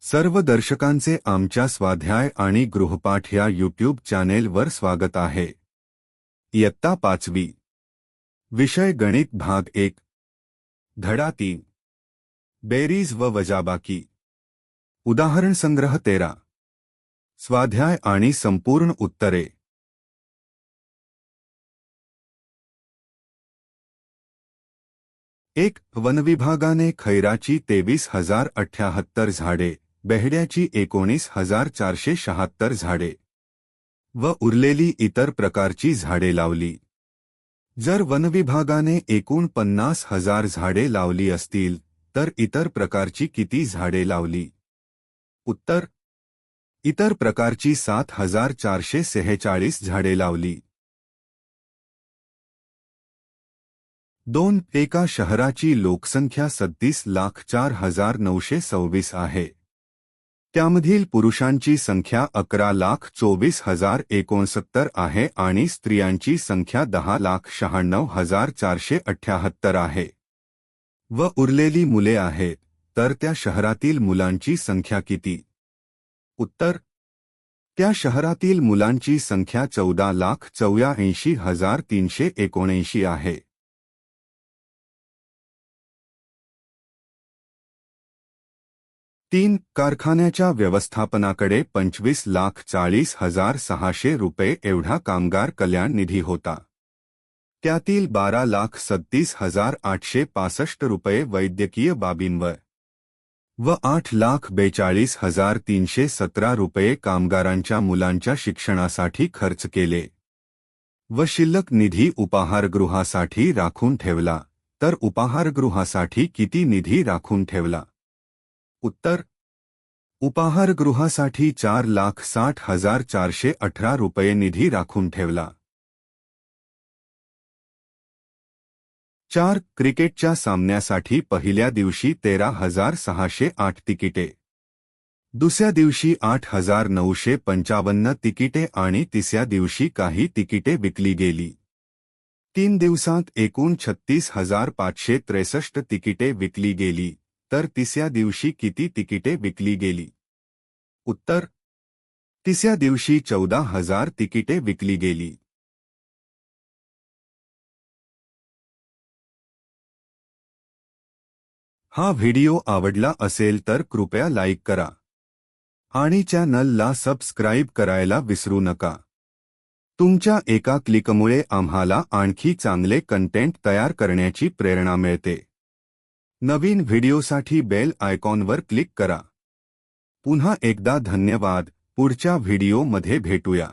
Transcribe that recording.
सर्व दर्शकांचे आमच्या स्वाध्याय आणि गृहपाठ या यूट्यूब चॅनेलवर स्वागत आहे। इयत्ता 5वी विषय गणित भाग 1 धडा 3 बेरीज व वजाबाकी उदाहरण संग्रह 13 स्वाध्याय आणि संपूर्ण उत्तरे। एक वनविभागाने खैराची 23,078 झाडे, बेहड्याची 19,476 झाडे व उरलेली इतर प्रकारची झाडे लावली। जर वनविभागाने एकूण 50,000 झाडे लावली असतील तर इतर प्रकारची किती झाडे लावली? उत्तर: इतर प्रकारची 7,446 झाडे लावली। 2 एका शहराची लोकसंख्या 37,04,926 आहे। त्यामधील पुरुषांची संख्या 11,24,069 आहे आणि स्त्रियांची संख्या 10,96,478 आहे व उरलेली मुले आहेत, तर त्या शहरातील मुलांची संख्या किती? उत्तर: त्या शहरातील मुलांची संख्या 14,84,379 आहे। 3 कारखान्याच्या व्यवस्थापनाकडे 25,40,600 रुपये एवढा कामगार कल्याण निधी होता। त्यातील 12,37,865 रुपये वैद्यकीय बाबींवर व 8,42,317 रुपये कामगारांच्या मुलांच्या शिक्षणासाठी खर्च केले व शिल्लक निधी उपाहारगृहासाठी राखून ठेवला, तर उपाहारगृहासाठी किती निधी राखून ठेवला? उत्तर: उपाहारगृहासाठी 4,60,418 रुपये निधी राखून ठेवला। 4 क्रिकेटच्या सामन्यासाठी पहिल्या दिवशी 13,608 तिकिटे, दुसऱ्या दिवशी 8,955 तिकिटे आणि तिसऱ्या दिवशी काही तिकिटे विकली गेली। 3 दिवसांत एकूण 36,563 तिकिटे विकली गेली, तर तिसऱ्या दिवशी किती तिकिटे विकली गेली? उत्तर: तिसऱ्या दिवशी 14,000 तिकिटे विकली गेली। हा व्हिडिओ आवडला असेल तर कृपया लाईक करा आणि चॅनलला सबस्क्राईब करायला विसरू नका। तुमच्या एका क्लिकमुळे आम्हाला आणखी चांगले कंटेंट तयार करण्याची प्रेरणा मिळते। नवीन व्हिडिओसाठी बेल आयकॉनवर क्लिक करा। पुन्हा एकदा धन्यवाद। पुढच्या व्हिडिओमध्ये भेटूया।